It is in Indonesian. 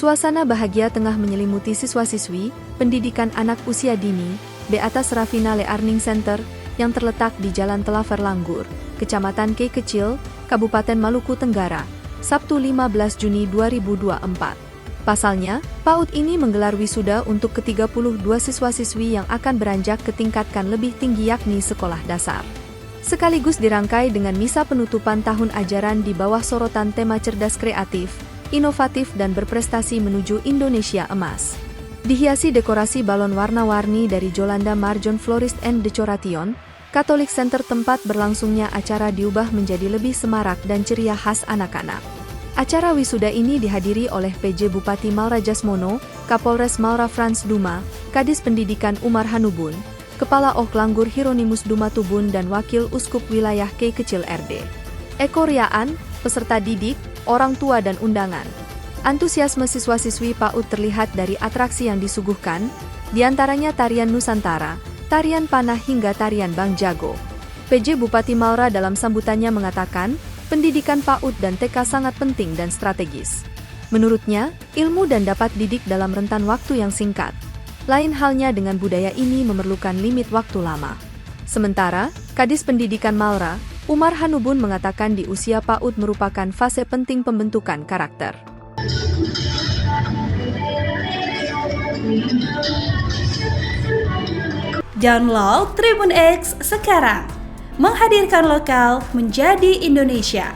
Suasana bahagia tengah menyelimuti siswa-siswi pendidikan anak usia dini Beatas Rafina Learning Center yang terletak di Jalan Telaver Langgur, Kecamatan Kei Kecil, Kabupaten Maluku Tenggara, Sabtu 15 Juni 2024. Pasalnya, PAUD ini menggelar wisuda untuk ke-32 siswa-siswi yang akan beranjak ke tingkatan lebih tinggi yakni sekolah dasar. Sekaligus dirangkai dengan misa penutupan tahun ajaran di bawah sorotan tema cerdas kreatif, inovatif dan berprestasi menuju Indonesia Emas. Dihiasi dekorasi balon warna-warni dari Jolanda Marjon Florist and Decoration, Catholic Center tempat berlangsungnya acara diubah menjadi lebih semarak dan ceria khas anak-anak. Acara wisuda ini dihadiri oleh PJ Bupati Malra Jasmono, Kapolres Malra Frans Duma, Kadis Pendidikan Umar Hanubun, Kepala Ok Langgur Hieronymus Duma Tubun dan Wakil Uskup Wilayah Kei Kecil RD. Ekoriaan, peserta didik, orang tua dan undangan. Antusiasme siswa-siswi PAUD terlihat dari atraksi yang disuguhkan, diantaranya tarian Nusantara, tarian panah hingga tarian Bang Jago. PJ Bupati Malra dalam sambutannya mengatakan, pendidikan PAUD dan TK sangat penting dan strategis. Menurutnya, ilmu dan dapat didik dalam rentan waktu yang singkat. Lain halnya dengan budaya ini memerlukan limit waktu lama. Sementara, Kadis Pendidikan Malra, Umar Hanubun mengatakan di usia PAUD merupakan fase penting pembentukan karakter. Download Tribun X sekarang, menghadirkan lokal menjadi Indonesia.